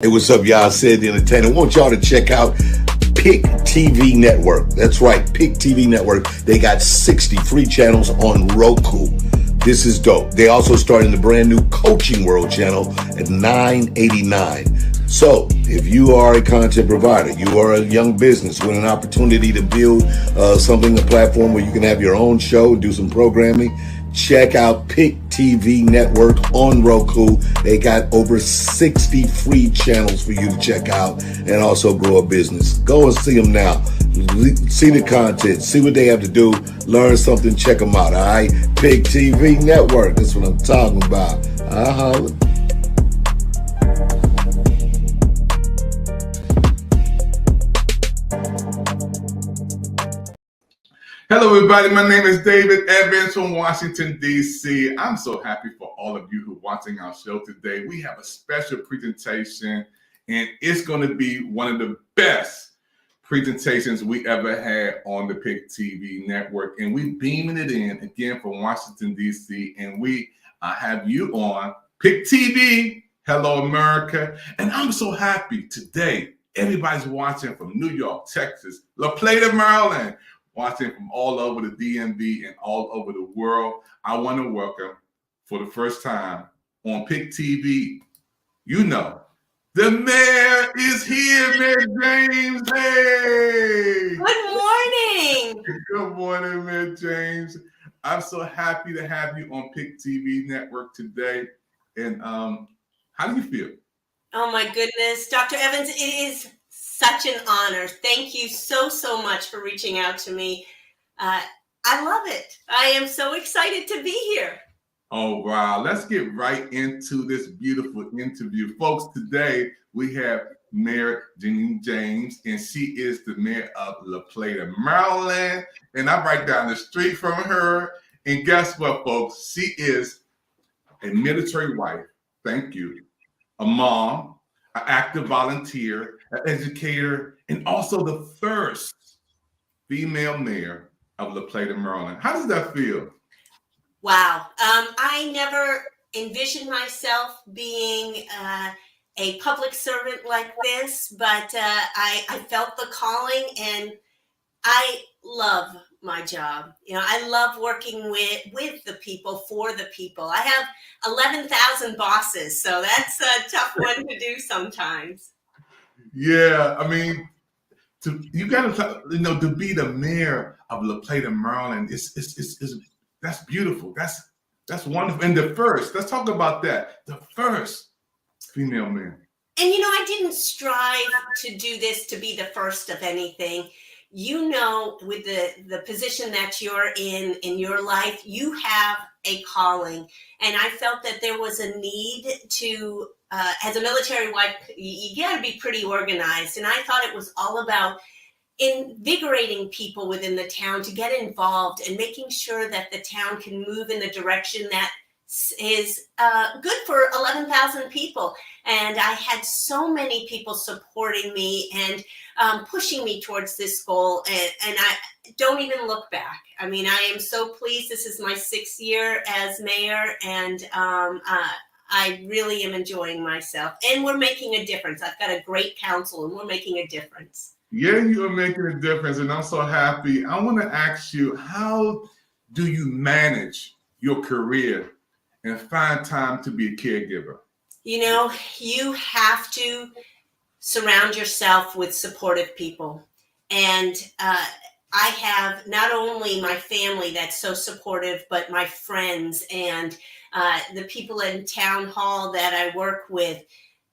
Hey, what's up, y'all? Said the Entertainer. I want y'all to check out Pick TV Network. That's right, Pick TV Network. They got 60 free channels on Roku. This is dope. They also started the brand new Coaching World channel at $9.89. So, if you are a content provider, you are a young business with an opportunity to build a platform where you can have your own show, do some programming, check out Pick TV Network on Roku. They got over 60 free channels for you to check out and also grow a business. Go and see them now. See the content, see what they have to do, learn something, check them out, all right? Pick TV Network, that's what I'm talking about. Hello, everybody. My name is David Evans from Washington, D.C. I'm so happy for all of you who are watching our show today. We have a special presentation, and it's going to be one of the best presentations we ever had on the Pick TV Network. And we're beaming it in again from Washington, D.C., and we have you on Pick TV. Hello, America. And I'm so happy today. Everybody's watching from New York, Texas, La Plata, Maryland, watching from all over the DMV and all over the world. I want to welcome, for the first time on Pick TV, the mayor is here, Mayor James. Hey! Good morning. Good morning, Mayor James. I'm so happy to have you on Pick TV Network today. And how do you feel? Oh my goodness, Dr. Evans, it is such an honor. Thank you so much for reaching out to me. I love it. I am so excited to be here. Oh, wow. Let's get right into this beautiful interview. Folks, today we have Mayor Jeannine James, and she is the mayor of La Plata, Maryland. And I'm right down the street from her. And guess what, folks? She is a military wife. Thank you. A mom, an active volunteer, an educator, and also the first female mayor of La Plata, Maryland. How does that feel? Wow. I never envisioned myself being a public servant like this, but I felt the calling, and I love my job. I love working with the people, for the people. I have 11,000 bosses, so that's a tough one to do sometimes. Yeah, I mean, to be the mayor of La Plata, Maryland, that's beautiful. That's wonderful. And the first, let's talk about that. The first female mayor. And I didn't strive to do this to be the first of anything. With the position that you're in your life, you have a calling. And I felt that there was a need to, as a military wife, you got to be pretty organized. And I thought it was all about invigorating people within the town to get involved and making sure that the town can move in the direction that is good for 11,000 people. And I had so many people supporting me and pushing me towards this goal. And I don't even look back. I mean, I am so pleased. This is my 6th year as mayor, and I really am enjoying myself. And we're making a difference. I've got a great council, and we're making a difference. Yeah, you are making a difference, and I'm so happy. I want to ask you, how do you manage your career and find time to be a caregiver? You have to surround yourself with supportive people. And I have not only my family that's so supportive, but my friends and the people in town hall that I work with.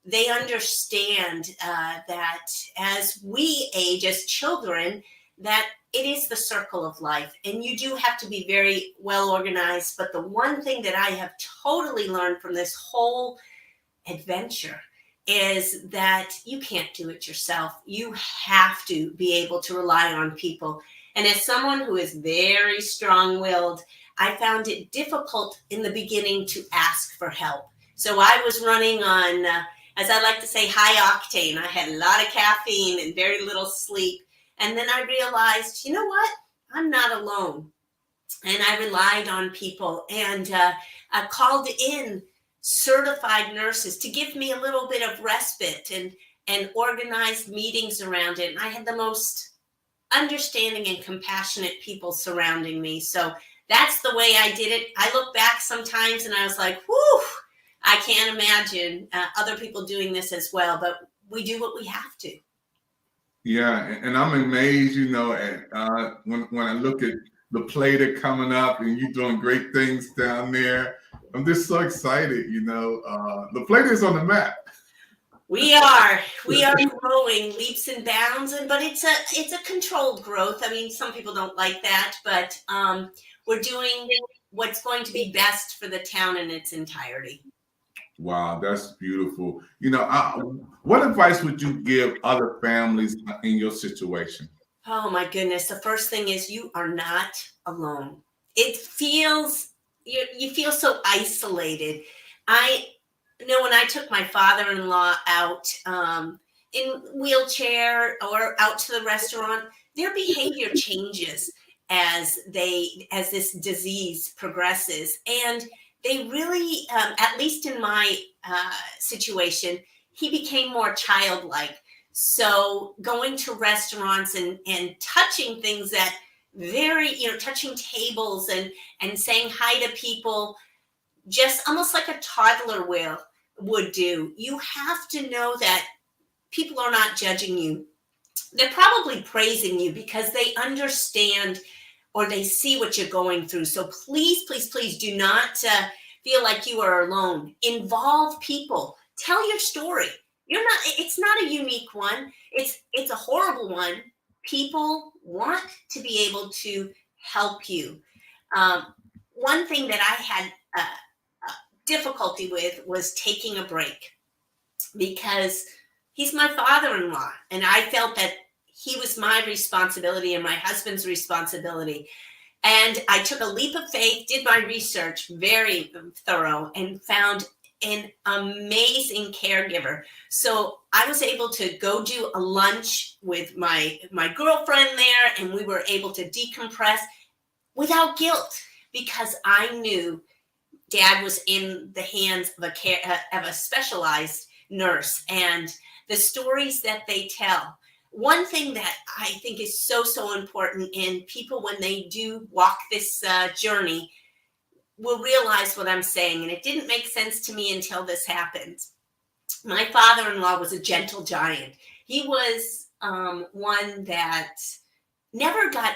They understand that as we age as children, that it is the circle of life, and you do have to be very well organized. But the one thing that I have totally learned from this whole adventure is that you can't do it yourself. You have to be able to rely on people. And as someone who is very strong-willed, I found it difficult in the beginning to ask for help. So I was running on, as I like to say, high octane. I had a lot of caffeine and very little sleep. And then I realized, you know what? I'm not alone. And I relied on people, and I called in certified nurses to give me a little bit of respite and organized meetings around it. And I had the most understanding and compassionate people surrounding me. So that's the way I did it. I look back sometimes and I was like, whew, I can't imagine other people doing this as well, but we do what we have to. Yeah, and I'm amazed, at when I look at the Plata coming up and you doing great things down there. I'm just so excited, the Plata is on the map. We are growing leaps and bounds, but it's a controlled growth. I mean, some people don't like that, but we're doing what's going to be best for the town in its entirety. Wow, that's beautiful. What advice would you give other families in your situation? Oh my goodness. The first thing is you are not alone. It feels, you feel so isolated. I know when I took my father-in-law out in wheelchair or out to the restaurant, their behavior changes as this disease progresses. And they really, at least in my situation, he became more childlike. So going to restaurants and touching things that touching tables and saying hi to people, just almost like a toddler would do. You have to know that people are not judging you. They're probably praising you because they understand or they see what you're going through. So please, please, please do not feel like you are alone. Involve people. Tell your story. It's not a unique one. It's a horrible one. People want to be able to help you. One thing that I had difficulty with was taking a break because he's my father-in-law, and I felt that he was my responsibility and my husband's responsibility. And I took a leap of faith, did my research, very thorough, and found an amazing caregiver. So I was able to go do a lunch with my girlfriend there, and we were able to decompress without guilt because I knew Dad was in the hands of a specialized nurse, and the stories that they tell. One thing that I think is so important, and people when they do walk this journey will realize what I'm saying, and it didn't make sense to me until this happened. My father-in-law was a gentle giant. He was one that never got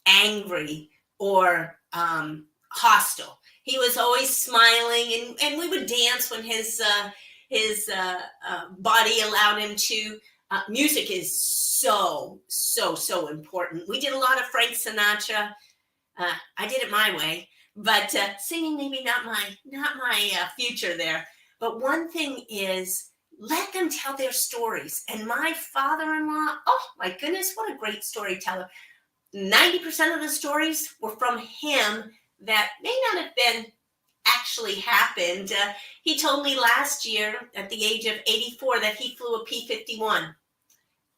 angry or hostile. He was always smiling, and we would dance when his body allowed him to. Music is so important. We did a lot of Frank Sinatra. I did it my way, but singing maybe not my future there. But one thing is, let them tell their stories. And my father-in-law, oh my goodness, what a great storyteller. 90% of the stories were from him that may not have been actually happened. He told me last year at the age of 84 that he flew a P-51.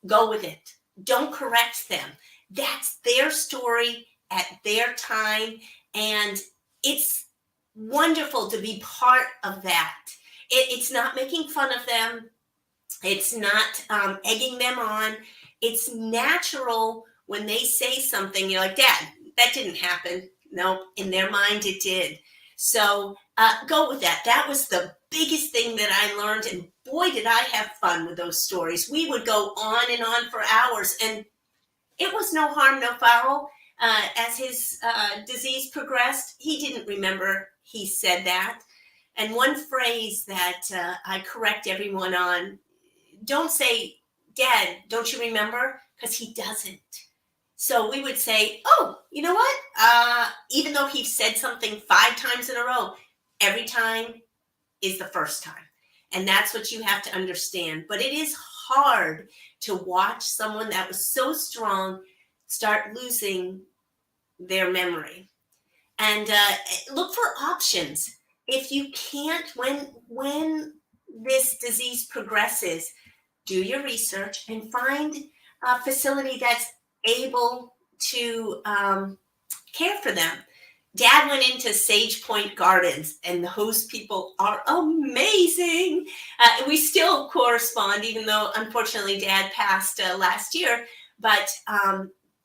Go with it. Don't correct them. That's their story at their time. And it's wonderful to be part of that. It's not making fun of them. It's not egging them on. It's natural when they say something, you're like, Dad, that didn't happen. No, in their mind it did. So go with that. That was the biggest thing that I learned. And boy, did I have fun with those stories. We would go on and on for hours. And it was no harm, no foul. As his disease progressed, he didn't remember he said that. And one phrase that I correct everyone on, don't say, Dad, don't you remember? Because he doesn't. So we would say, oh, you know what? Even though he said something 5 times in a row, every time is the first time. And that's what you have to understand. But it is hard to watch someone that was so strong start losing their memory. And look for options. If you can't, when this disease progresses, do your research and find a facility that's able to care for them. Dad went into Sage Point Gardens, and those people are amazing. We still correspond, even though unfortunately Dad passed last year. But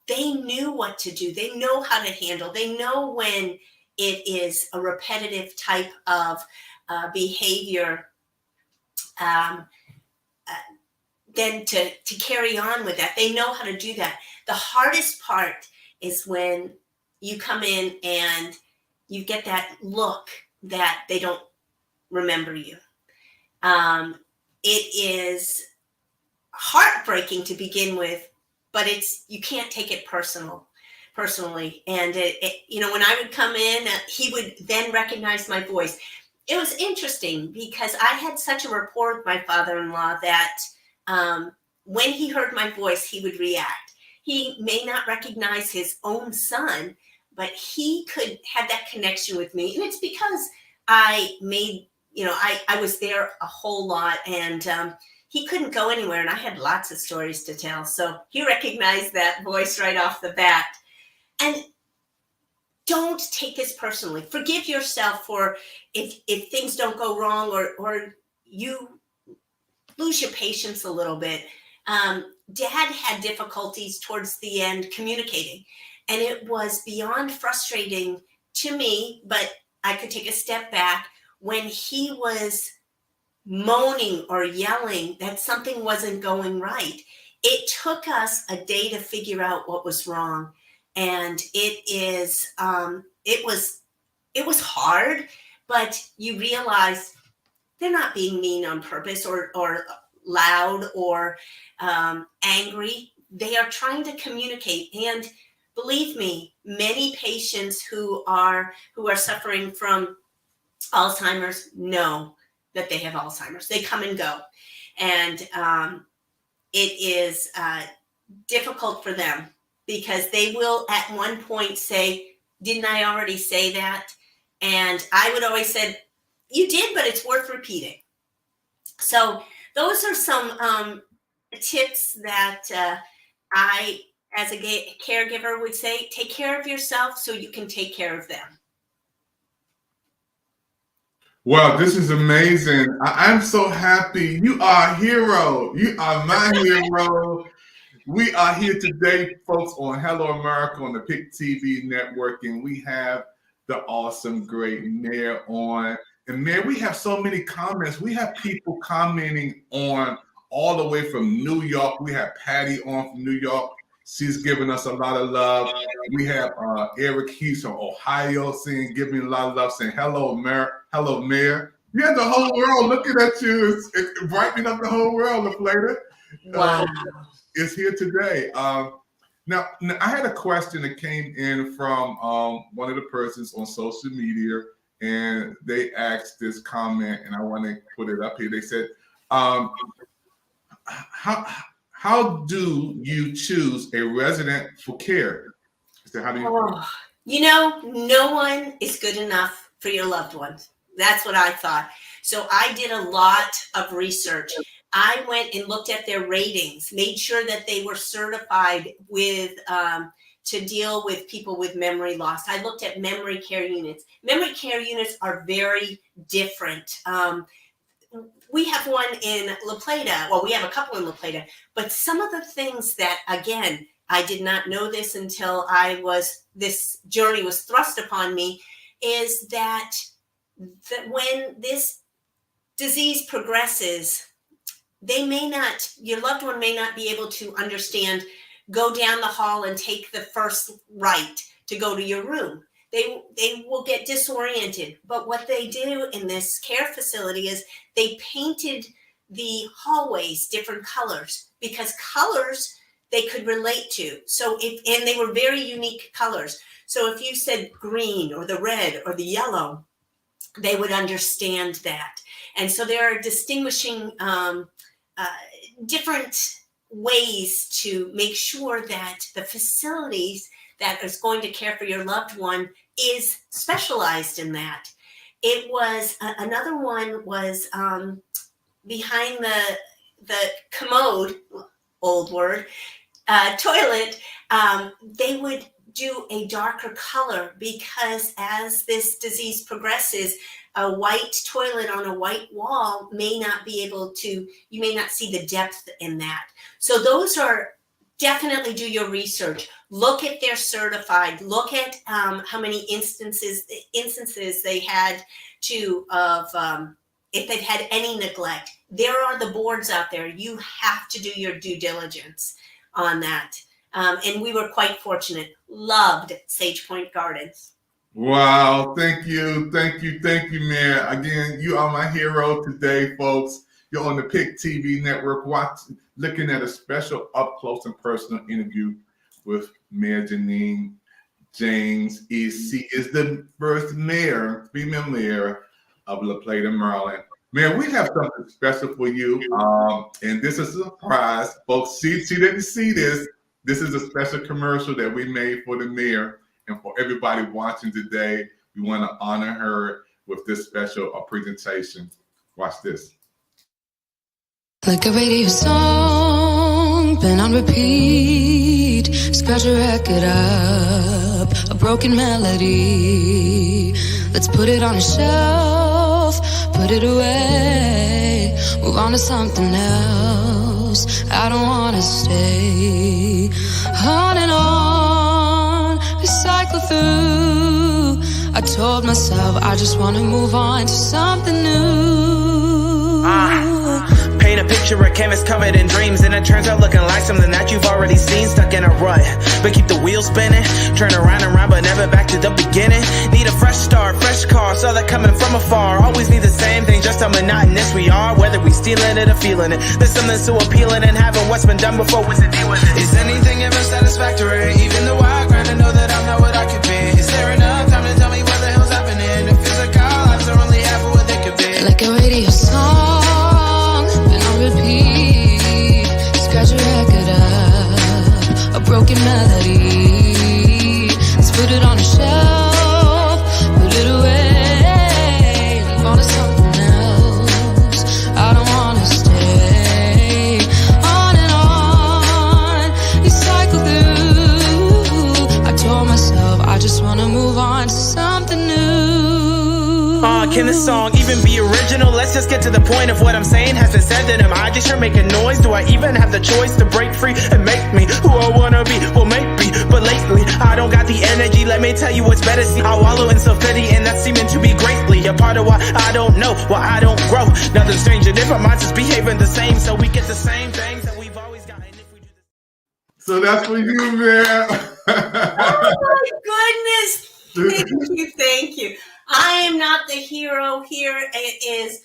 they knew what to do. They know how to handle. They know when it is a repetitive type of behavior. Um, then to carry on with that. They know how to do that. The hardest part is when you come in and you get that look that they don't remember you. It is heartbreaking to begin with, but you can't take it personally. And when I would come in, he would then recognize my voice. It was interesting because I had such a rapport with my father-in-law that when he heard my voice, he would react. He may not recognize his own son, but he could have that connection with me. And it's because I was there a whole lot, and he couldn't go anywhere, and I had lots of stories to tell. So he recognized that voice right off the bat. And don't take this personally. Forgive yourself for if things don't go wrong or you lose your patience a little bit. Dad had difficulties towards the end communicating, and it was beyond frustrating to me, but I could take a step back when he was moaning or yelling that something wasn't going right. It took us a day to figure out what was wrong. And it was hard, but you realize they're not being mean on purpose or loud or angry. They are trying to communicate. And believe me, many patients who are suffering from Alzheimer's know that they have Alzheimer's. They come and go. And it is difficult for them because they will at one point say, didn't I already say that? And I would always say, you did, but it's worth repeating. So those are some tips that I, as a caregiver, would say. Take care of yourself so you can take care of them. Well, this is amazing. I'm so happy. You are a hero. You are my hero. We are here today, folks, on Hello America on the PIC TV network, and we have the awesome, great Mayor on. And Mayor, we have so many comments. We have people commenting on all the way from New York. We have Patty on from New York. She's giving us a lot of love. We have Eric Heath from Ohio giving a lot of love, saying hello, Mayor. Hello, Mayor. Yeah, the whole world looking at you. It's brightening up the whole world, Plata. Wow. Is here today. Now, I had a question that came in from one of the persons on social media, and they asked this comment, and I want to put it up here. They said, how do you choose a resident for care? So how do you? No one is good enough for your loved ones. That's what I thought. So I did a lot of research. I went and looked at their ratings, made sure that they were certified with to deal with people with memory loss. I looked at memory care units. Memory care units are very different. We have one in La Plata. Well, we have a couple in La Plata. But some of the things that, again, I did not know this until this journey was thrust upon me, is that when this disease progresses, your loved one may not be able to understand, go down the hall and take the first right to go to your room. They will get disoriented. But what they do in this care facility is they painted the hallways different colors, because colors they could relate to. And they were very unique colors. So if you said green or the red or the yellow, they would understand that. And so there are distinguishing different ways to make sure that the facilities that is going to care for your loved one is specialized in that. It was another one was behind the commode, old word, toilet. They would do a darker color, because as this disease progresses, a white toilet on a white wall may not be able to, you may not see the depth in that. So those are, definitely do your research. Look at their certified, look at how many instances they had to, of if they've had any neglect. There are the boards out there. You have to do your due diligence on that. And we were quite fortunate. Loved Sage Point Gardens. Wow, thank you, Mayor. Again, you are my hero today, folks. You're on the Pick TV network, looking at a special up close and personal interview with Mayor Jeannine James. She is the first female mayor of La Plata, Maryland. Mayor, we have something special for you, and this is a surprise, folks. She didn't see this. This is a special commercial that we made for the mayor. And for everybody watching today, we want to honor her with this special presentation. Watch this. Like a radio song, been on repeat. Scratch a record up, a broken melody. Let's put it on a shelf, put it away. Move on to something else. I don't wanna stay on and on, recycle through. I told myself I just wanna move on to something new. Paint a picture, a canvas covered in dreams, and it turns out looking like something that you've already seen. Stuck in a rut, but keep the wheels spinning. Turn around and round, but never back to the beginning. Need a fresh start, fresh car, saw that coming from afar. Always need the same thing, just how monotonous we are. Whether we stealing it or feeling it, there's something so appealing in having what's been done before. What's the deal with it? Is anything ever satisfactory? Even though I grind to know that I'm not what I could be. Is there enough time to tell me what the hell's happening? The physical lives are only half of what they could be. Like a radio song, been on repeat. Scratch a record up, a broken melody. Let's put it on a shelf, put it away. Move on to something else. I don't wanna stay on and on, recycle through. I told myself I just wanna move on to something new. Can this song even be original? Let's just get to the point of what I'm saying. Has it said that am I just here making noise? Do I even have the choice to break free and make me who I wanna be? Well, maybe, but lately I don't got the energy. Let me tell you what's better. See, I wallow in self-pity, and that's seeming to be greatly a part of why I don't know, why I don't grow. Nothing strange and different minds just behaving the same, so we get the same things that we've always gotten. If we do this. So that's for you, man. Oh my goodness. Thank you. I am not the hero here. It is,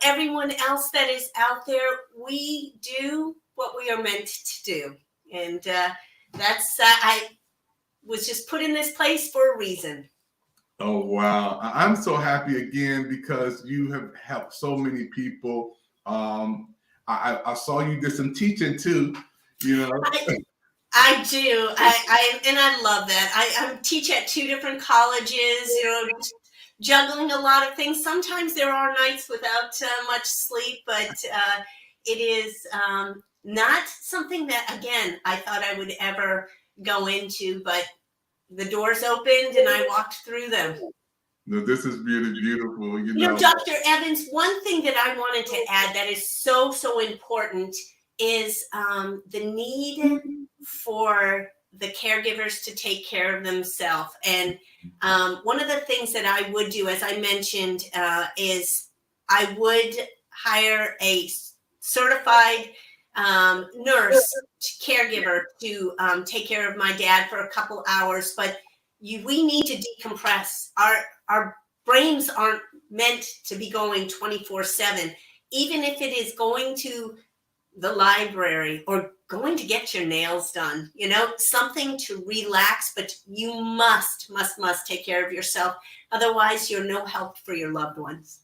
everyone else that is out there. We do what we are meant to do. And that's, I was just put in this place for a reason. Oh, wow. I'm so happy again because you have helped so many people. I saw you did some teaching too, I do. I love that. I teach at 2 different colleges, juggling a lot of things. Sometimes there are nights without much sleep, but it is not something that, again, I thought I would ever go into, but the doors opened and I walked through them. No, this is beautiful. Dr. Evans, one thing that I wanted to add that is so, so important is the need for the caregivers to take care of themselves. And one of the things that I would do, as I mentioned, is I would hire a certified nurse, caregiver to take care of my dad for a couple hours. But we need to decompress. Our brains aren't meant to be going 24/7. Even if it is going to the library or going to get your nails done, something to relax, but you must take care of yourself. Otherwise, you're no help for your loved ones.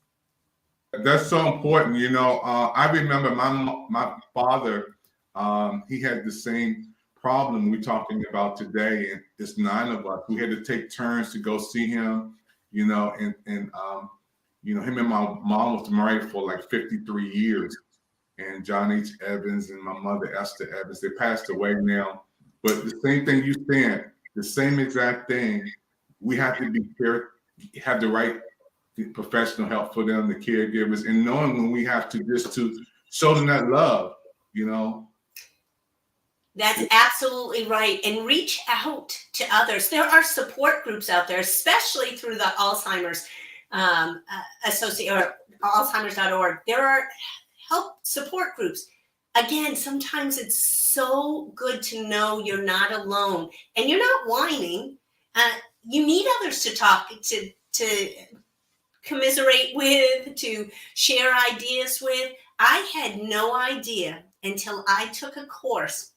That's so important. I remember my father, he had the same problem we're talking about today. And it's 9 of us. We had to take turns to go see him, and him and my mom was married for like 53 years. And John H. Evans and my mother, Esther Evans, they passed away now. But the same thing you said, the same exact thing. We have to have the right professional help for them, the caregivers, and knowing when we have to just to show them that love, you know. That's absolutely right. And reach out to others. There are support groups out there, especially through the Alzheimer's or Alzheimer's.org. There are help support groups. Again, sometimes it's so good to know you're not alone and you're not whining. You need others to talk to commiserate with, to share ideas with. I had no idea until I took a course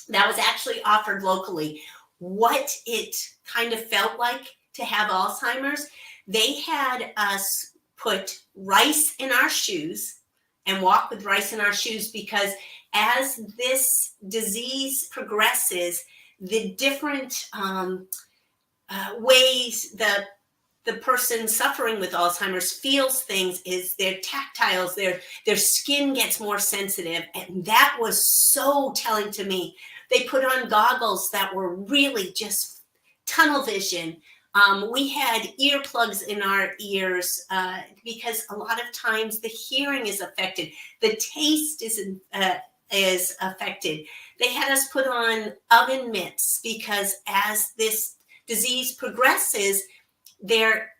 that was actually offered locally what it kind of felt like to have Alzheimer's. They had us put rice in our shoes and walk with rice in our shoes, because as this disease progresses, the different ways the person suffering with Alzheimer's feels things is their tactiles, their skin gets more sensitive. And that was so telling to me. They put on goggles that were really just tunnel vision. We had earplugs in our ears because a lot of times the hearing is affected. The taste is affected. They had us put on oven mitts because as this disease progresses, they're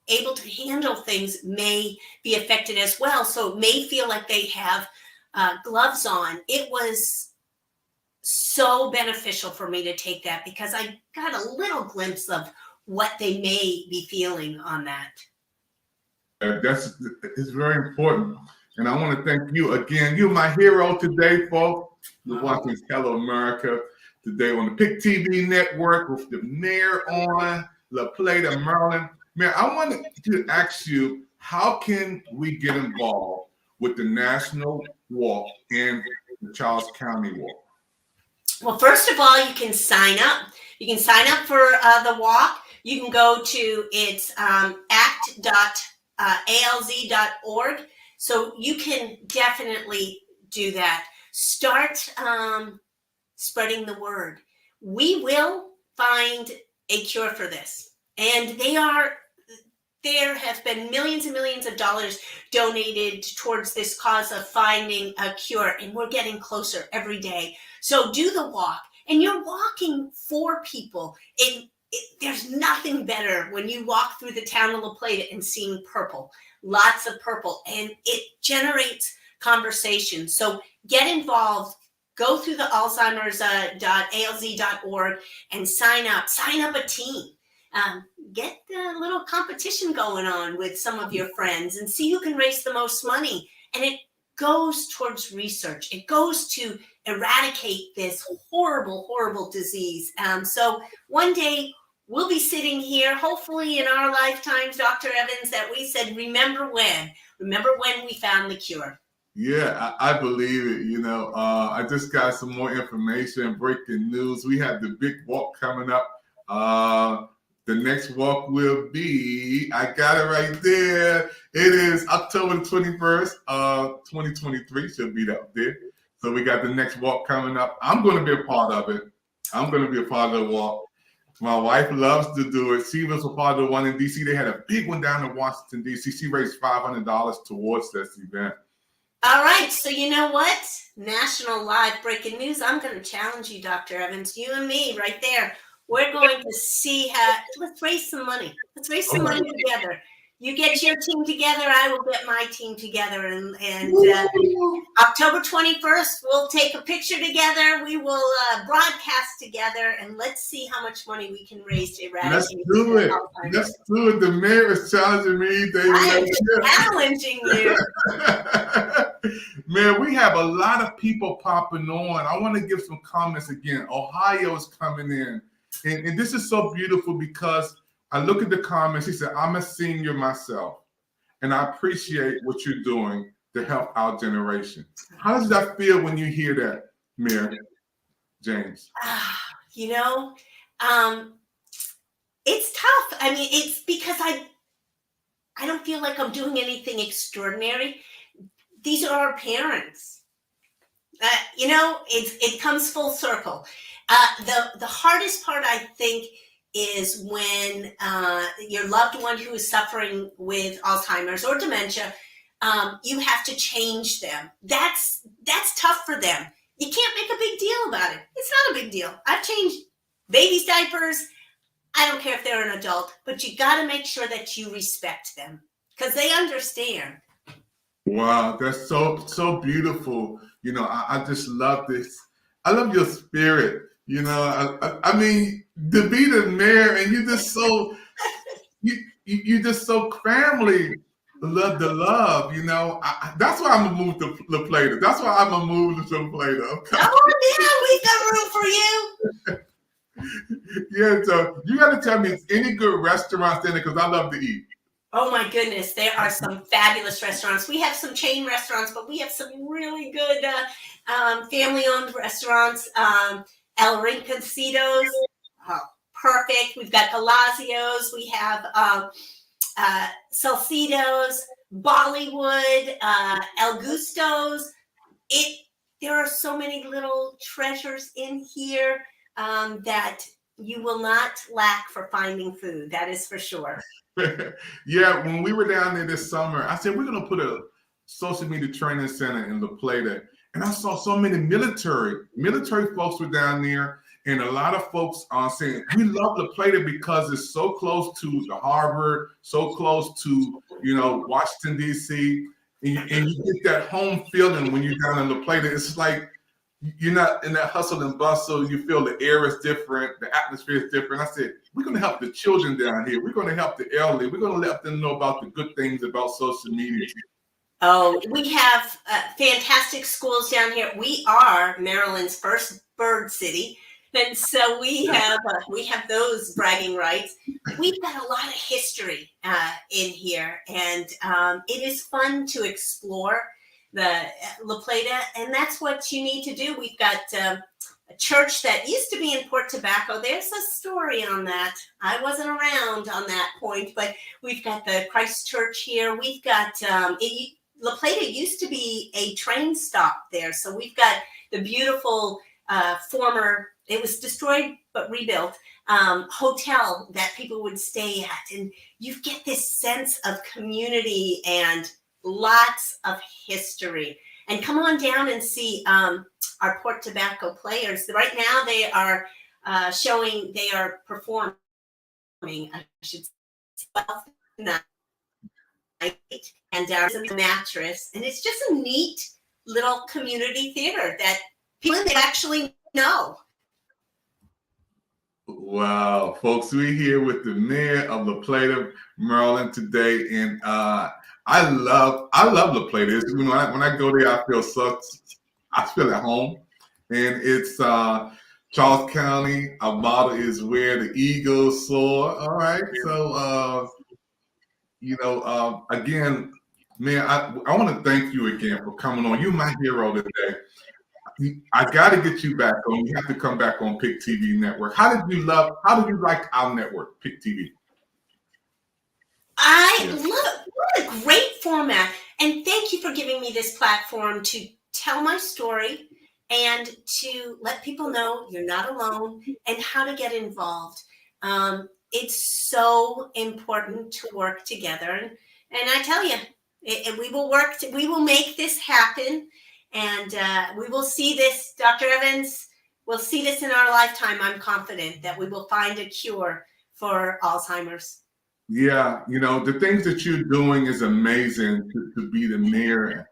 able to handle things may be affected as well. So it may feel like they have gloves on. It was so beneficial for me to take that because I got a little glimpse of what they may be feeling on that. It's very important. And I want to thank you again. You're my hero today, folks. You're watching Hello America today on the PIC TV network with the mayor on Plata, Maryland. Mayor, I wanted to ask you, how can we get involved with the National Walk and the Charles County Walk? Well, first of all, you can sign up. You can sign up for the walk. You can go to its act.alz.org. So you can definitely do that. Start spreading the word. We will find a cure for this. And there have been millions and millions of dollars donated towards this cause of finding a cure. And we're getting closer every day. So do the walk, and you're walking for people. There's nothing better when you walk through the town of La Plata and seeing purple, lots of purple, and it generates conversation. So get involved. Go through the Alzheimer's.alz.org and sign up a team. Get a little competition going on with some of your friends and see who can raise the most money. And it goes towards research. It goes to eradicate this horrible, horrible disease. So one day we'll be sitting here, hopefully in our lifetimes, Dr. Evans, that we said, remember when we found the cure. Yeah, I believe it. You know, I just got some more information, breaking news. We have the big walk coming up. The next walk will be, I got it right there. It is October 21st, 2023. Should be up there. So we got the next walk coming up. I'm going to be a part of it. I'm going to be a part of the walk. My wife loves to do it. She was a part of the one in D.C. They had a big one down in Washington, D.C. She raised $500 towards this event. All right. So you know what? National live breaking news. I'm going to challenge you, Dr. Evans, you and me right there. We're going to see let's raise some money. Let's raise some money together. You get your team together, I will get my team together. And October 21st, we'll take a picture together. We will broadcast together, and let's see how much money we can raise to eradicate. Let's do it. Let's do it. The mayor is challenging me. I am challenging you. Man, we have a lot of people popping on. I want to give some comments again. Ohio is coming in. And this is so beautiful because I look at the comments. He said, I'm a senior myself, and I appreciate what you're doing to help our generation. How does that feel when you hear that, Mayor James? You know, it's tough. I mean, it's because I don't feel like I'm doing anything extraordinary. These are our parents. You know, it comes full circle. The hardest part, I think, is when your loved one who is suffering with Alzheimer's or dementia, you have to change them. That's tough for them. You can't make a big deal about it. It's not a big deal. I've changed babies' diapers. I don't care if they're an adult, but you got to make sure that you respect them because they understand. Wow, that's so beautiful. I just love this. I love your spirit. I mean, to be the mayor and you just so family. Love the love. That's why I'm gonna move to La Plata. That's why I'm gonna move to La Plata. Okay. Oh yeah, we got room for you. Yeah, so you got to tell me any good restaurants in there because I love to eat. Oh my goodness, there are some fabulous restaurants. We have some chain restaurants, but we have some really good family-owned restaurants. El Rinconcitos, perfect. We've got Palacios. We have Salcidos, Bollywood, El Gustos. There are so many little treasures in here that you will not lack for finding food. That is for sure. Yeah, when we were down there this summer, I said, we're going to put a social media training center in La Plata. And I saw so many military folks were down there. And a lot of folks are saying, we love La Plata because it's so close to the harbor, so close to, Washington, D.C. And you get that home feeling when you're down in La Plata. It's like you're not in that hustle and bustle. You feel the air is different. The atmosphere is different. I said, we're going to help the children down here. We're going to help the elderly. We're going to let them know about the good things about social media. Oh, we have fantastic schools down here. We are Maryland's first bird city. And so we have those bragging rights. We've got a lot of history in here. And it is fun to explore the La Plata, and that's what you need to do. We've got a church that used to be in Port Tobacco. There's a story on that. I wasn't around on that point, but we've got the Christ Church here. We've got La Plata used to be a train stop there, so we've got the beautiful former. It was destroyed but rebuilt hotel that people would stay at, and you get this sense of community and lots of history. And come on down and see our Port Tobacco players. Right now they are performing, I should say, 12 tonight, and there's a mattress. And it's just a neat little community theater that people actually know. Wow, folks, we're here with the mayor of La Plata, Maryland today. And I love La Plata. When I go there, I feel at home. And it's Charles County. Our motto is where the eagles soar. All right. So, again, man, I want to thank you again for coming on. You're my hero today. I got to get you back on. You have to come back on Pick TV Network. How did you like our network, Pick TV? I love it. What a great format. And thank you for giving me this platform to tell my story and to let people know you're not alone and how to get involved. It's so important to work together. And I tell you, we will make this happen. And we will see this, Dr. Evans, we'll see this in our lifetime. I'm confident that we will find a cure for Alzheimer's. Yeah, the things that you're doing is amazing to be the mayor.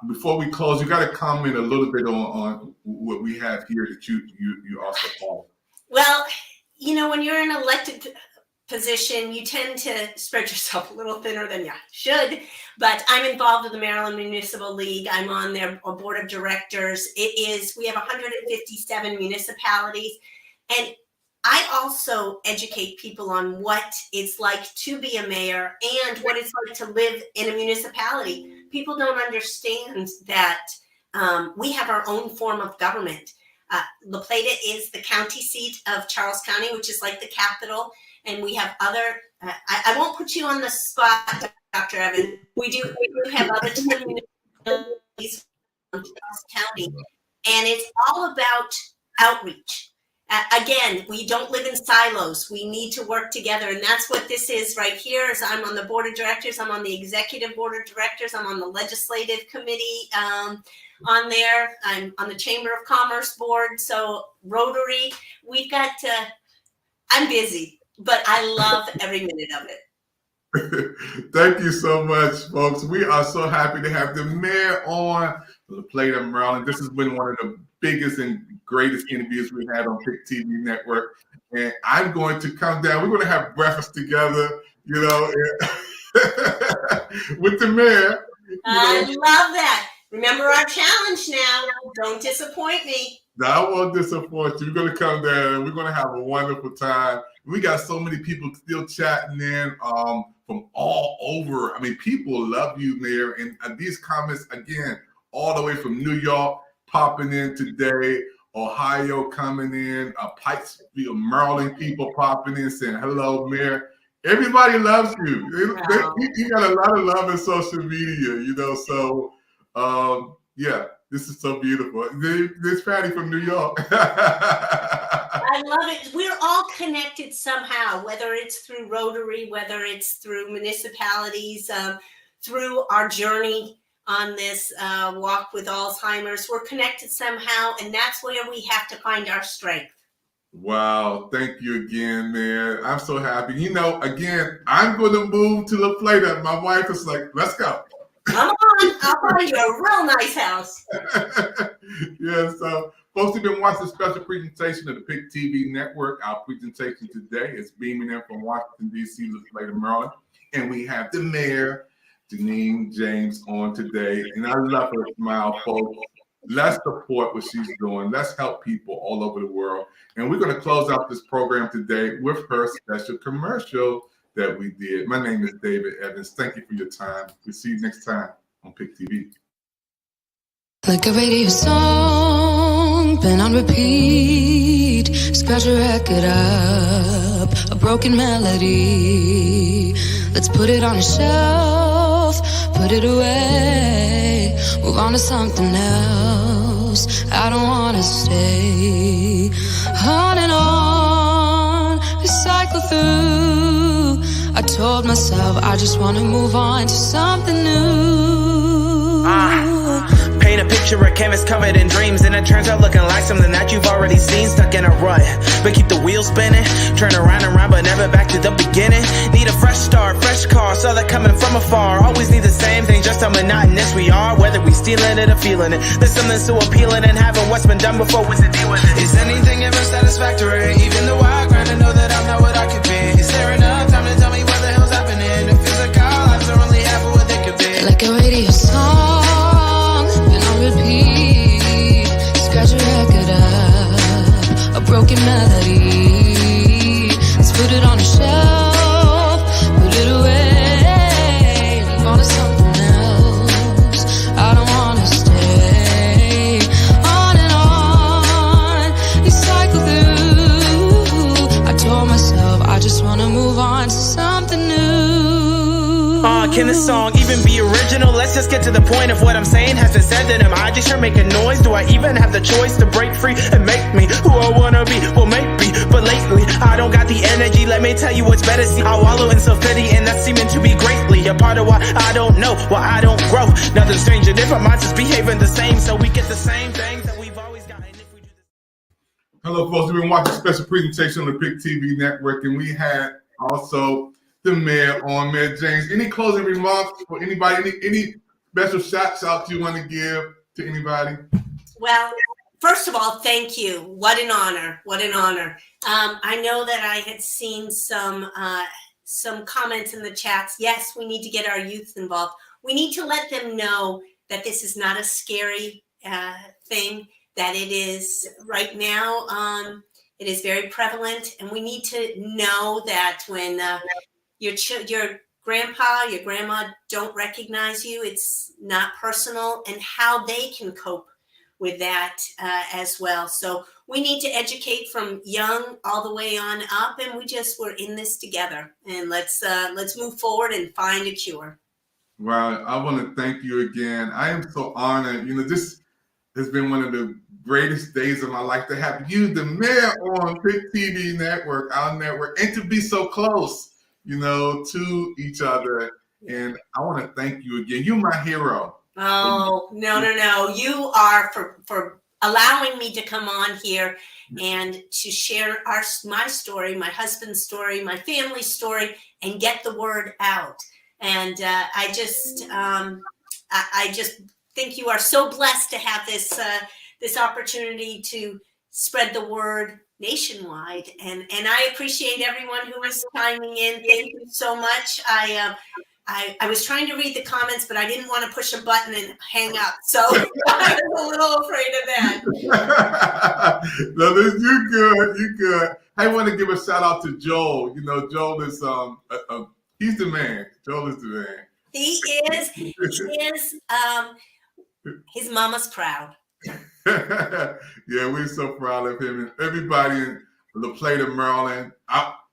Before we close, you got to comment a little bit on what we have here that you also follow. Well, when you're in an elected position, you tend to spread yourself a little thinner than you should. But I'm involved with the Maryland Municipal League. I'm on their board of directors. We have 157 municipalities. And I also educate people on what it's like to be a mayor and what it's like to live in a municipality. People don't understand that we have our own form of government. La Plata is the county seat of Charles County, which is like the capital. And we have other, I won't put you on the spot, Dr. Evans. We do have other 10 municipalities in Charles County. And it's all about outreach. Again, we don't live in silos. We need to work together. And that's what this is right here. Is I'm on the board of directors. I'm on the executive board of directors. I'm on the legislative committee on there. I'm on the Chamber of Commerce board. So Rotary, we've got I'm busy, but I love every minute of it. Thank you so much, folks. We are so happy to have the mayor on the Plata, Maryland. This has been one of the biggest and greatest interviews we've had on Pick TV Network. And I'm going to come down. We're going to have breakfast together, you know, with the mayor. I love that. Remember our challenge now. Don't disappoint me. No, I won't disappoint you. We're going to come down and we're going to have a wonderful time. We got so many people still chatting in from all over. I mean, people love you, Mayor. And these comments, again, all the way from New York, popping in today, Ohio coming in, Pikesville, Maryland people popping in saying, hello, Mayor. Everybody loves you. You got a lot of love in social media, you know, so yeah, this is so beautiful. This Patty from New York. I love it. We're all connected somehow, whether it's through Rotary, whether it's through municipalities, through our journey on this walk with Alzheimer's. We're connected somehow, and that's where we have to find our strength. Wow. Thank you again, man. I'm so happy. You know, again, I'm going to move to La Plata. My wife is like, let's go. Come on. I'll find you a real nice house. Yeah, so folks have been watching a special presentation of the Pick TV Network. Our presentation today is beaming in from Washington, D.C. to La Plata, Maryland. And we have the mayor, Jeannine James, on today. And I love her smile, folks. Let's support what she's doing. Let's help people all over the world. And we're going to close out this program today with her special commercial that we did. My name is David Evans. Thank you for your time. We'll see you next time on Pick TV. Like a radio song, been on repeat. Scratch a record up, a broken melody. Let's put it on a shelf, put it away. Move on to something else. I don't wanna stay on and on, recycle through. I told myself I just wanna move on to something new. Paint a picture, a canvas covered in dreams, and it turns out looking like something that you've already seen. Stuck in a rut, but keep the wheels spinning. Turn around and round, but never back to the beginning. Need a fresh start, fresh car, saw that coming from afar. Always need the same thing, just how monotonous we are. Whether we stealing it or feeling it, there's something so appealing and having what's been done before. What's the deal with it? Is anything ever satisfactory? Even though I grind to know that I'm not what I could be. Is there enough time to tell me what the hell's happening? The physical lives are only half of what they could be. Like a radio song, been on repeat. Scratch a record up, a broken melody. Let's put it on a shelf, put it away. Move on to something else. I don't wanna stay on and on, recycle through. I told myself I just wanna move on to something new. Can this song even be original? Let's just get to the point of what I'm saying has been said. Then am I just here making noise? Do I even have the choice to break free and make me who I wanna be? Well, maybe, but lately I don't got the energy. Let me tell you what's better. See, I wallow in self-pity, and that's seeming to be greatly a part of why I don't know, why I don't grow. Nothing strange or different, minds just behaving the same, so we get the same things that we've always gotten. If we do this. Hello, folks. We've been watching a special presentation on the Pick TV Network, and we had also the mayor on, Mayor James. Any closing remarks for anybody? Any special shots out you want to give to anybody? Well, first of all, thank you. What an honor. What an honor. I know that I had seen some comments in the chats. Yes, we need to get our youth involved. We need to let them know that this is not a scary thing, that it is right now. It is very prevalent, and we need to know that when your grandpa, your grandma don't recognize you, it's not personal, and how they can cope with that as well. So we need to educate from young all the way on up, and we're in this together, and let's move forward and find a cure. Well, I want to thank you again. I am so honored. You know, It's been one of the greatest days of my life to have you, the mayor, on Pick TV Network, our network, and to be so close, to each other. And I want to thank you again. You're my hero. Oh, no. You are for allowing me to come on here and to share my story, my husband's story, my family's story, and get the word out. And I just think you are so blessed to have this opportunity to spread the word nationwide. And I appreciate everyone who is chiming in. Thank you so much. I was trying to read the comments, but I didn't want to push a button and hang up. So I was a little afraid of that. No, you're good. You're good. I want to give a shout out to Joel. Joel is he's the man. Joel is the man. He is. His mama's proud. Yeah, we're so proud of him and everybody in the Plata, Maryland.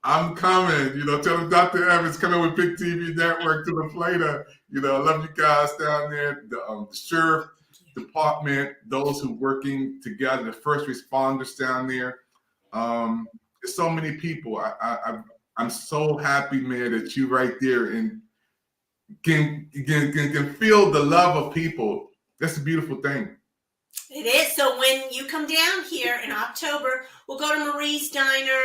I'm coming. Tell them Dr. Evans coming with Pick TV Network to the Plata. I love you guys down there. The sheriff department, those who working together, the first responders down there. There's so many people. I'm so happy, man, that you right there and can feel the love of people. That's a beautiful thing. It is. So when you come down here in October, we'll go to Marie's Diner.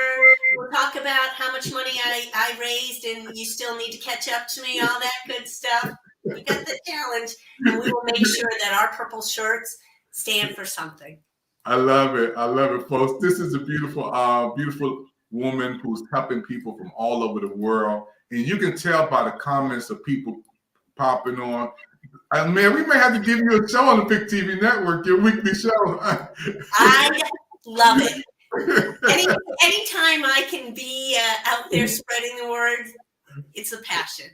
We'll talk about how much money I raised, and you still need to catch up to me, all that good stuff. You got the challenge, and we will make sure that our purple shirts stand for something. I love it. I love it, folks. This is a beautiful, beautiful woman who's helping people from all over the world. And you can tell by the comments of people popping on. Man, we may have to give you a show on the Pick TV Network, your weekly show. I love it. Anytime I can be out there spreading the word, it's a passion.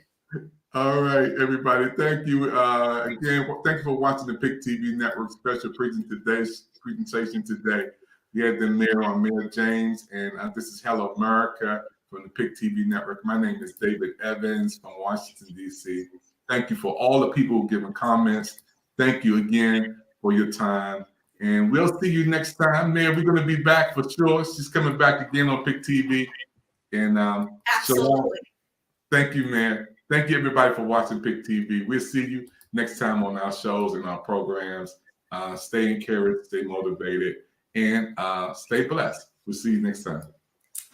All right, everybody. Thank you again. Thank you for watching the Pick TV Network special presentation today. We had the mayor on, Mayor James, and this is Hello America from the Pick TV Network. My name is David Evans from Washington, D.C. Thank you for all the people who given comments. Thank you again for your time. And we'll see you next time, man. We're going to be back for sure. She's coming back again on Pick TV. And absolutely. Thank you, man. Thank you, everybody, for watching Pick TV. We'll see you next time on our shows and our programs. Stay encouraged, stay motivated, and stay blessed. We'll see you next time.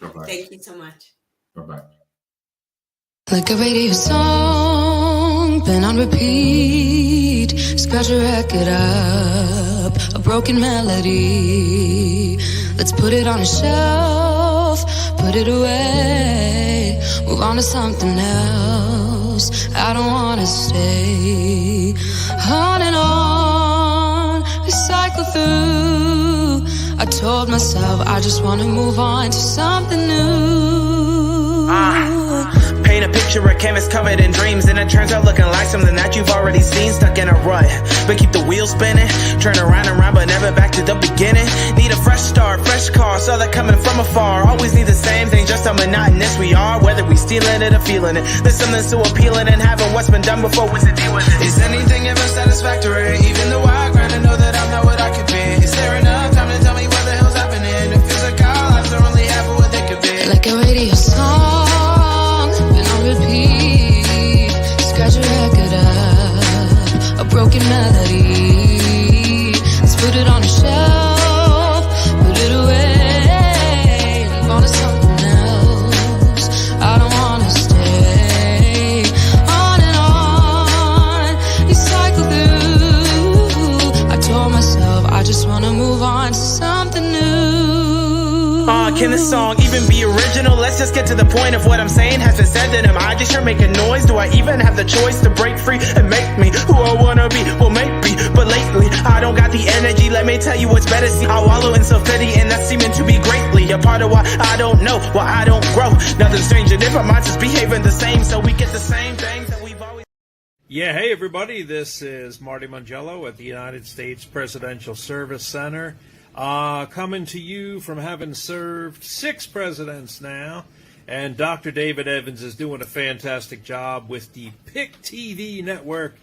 Bye-bye. Thank you so much. Bye-bye. Like a radio song, been on repeat. Scratch a record up, a broken melody. Let's put it on a shelf, put it away. Move on to something else. I don't wanna stay on and on, recycle through. I told myself I just wanna move on to something new. Paint a picture, a canvas covered in dreams, and it turns out looking like something that you've already seen. Stuck in a rut, but keep the wheels spinning. Turn around and round, but never back to the beginning. Need a fresh start, fresh car, saw that coming from afar. Always need the same thing, just how monotonous we are. Whether we stealing it or feeling it, there's something so appealing and having what's been done before. What's the deal with it? Is anything ever satisfactory? Even though I grind to know that I'm not what I could be. Is there enough time to tell me what the hell's happening? It feels like our lives are only half of what they could be. Like a radio song, been on repeat. Scratch a record up, a broken melody. Let's put it on a shelf, put it away. Move on to something else. I don't wanna stay on and on, recycle through. I told myself I just wanna move on to something new. Can this song even be original? Let's just get to the point of what I'm saying. Has it said that am I just here making noise? Do I even have the choice to break free and make me who I wanna be? Well, maybe, but lately I don't got the energy. Let me tell you what's better. See, I wallow in self-pity, and that's seeming to be greatly a part of why I don't know, why I don't grow. Nothing strange, and if our minds is behaving the same, so we get the same things that we've always. Yeah, hey everybody, this is Marty Mangello at the United States Presidential Service Center. Coming to you from having served 6 presidents now, and Dr. David Evans is doing a fantastic job with the Pick TV Network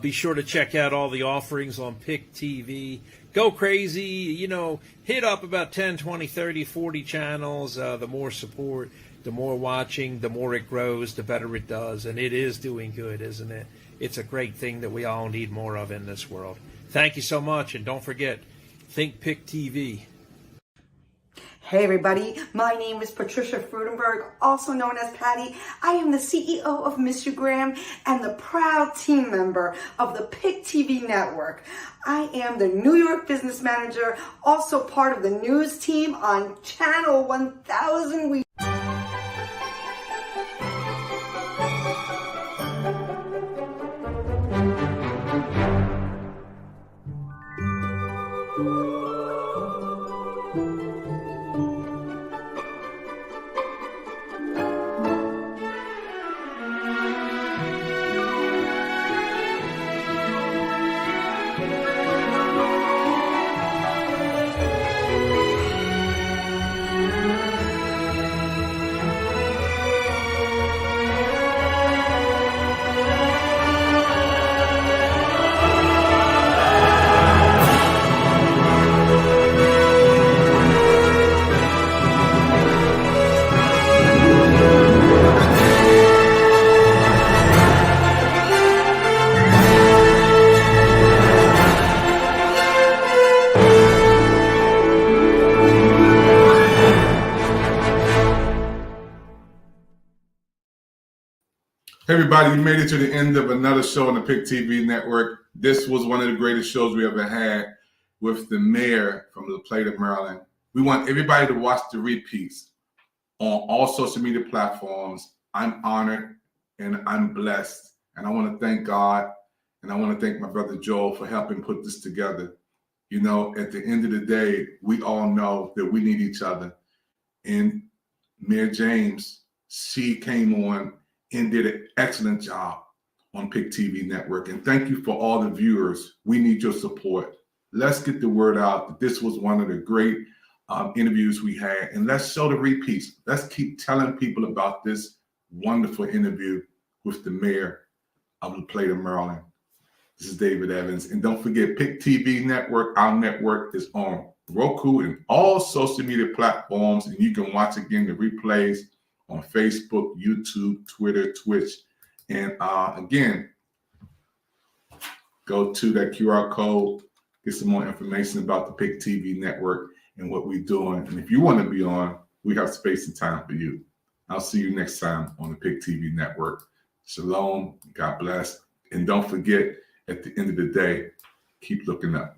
Be sure to check out all the offerings on Pick TV. Go crazy, hit up about 10, 20, 30, 40 channels. The more support, the more watching, the more it grows, the better it does. And it is doing good, isn't it? It's a great thing that we all need more of in this world. Thank you so much. And don't forget, think Pick TV. Hey everybody, my name is Patricia Frudenberg, also known as Patty. I am the CEO of Mr. Graham and the proud team member of the Pick TV network. I am the New York business manager, also part of the news team on Channel 1000. Hey everybody, you made it to the end of another show on the Pick TV network. This was one of the greatest shows we ever had with the mayor from the Plata, Maryland. We want everybody to watch the repeats on all social media platforms. I'm honored and I'm blessed. And I want to thank God and I want to thank my brother Joel for helping put this together. You know, at the end of the day, we all know that we need each other. And Mayor James, she came on and did an excellent job on Pick TV Network. And thank you for all the viewers. We need your support. Let's get the word out that this was one of the great interviews we had. And let's show the repeats. Let's keep telling people about this wonderful interview with the mayor of the Plata, Maryland. This is David Evans. And don't forget, Pick TV Network, our network is on Roku and all social media platforms. And you can watch again the replays on Facebook, YouTube, Twitter, Twitch. And again, go to that QR code, get some more information about the Pick TV network and what we're doing. And if you want to be on, we have space and time for you. I'll see you next time on the Pick TV network. Shalom, God bless. And don't forget, at the end of the day, keep looking up.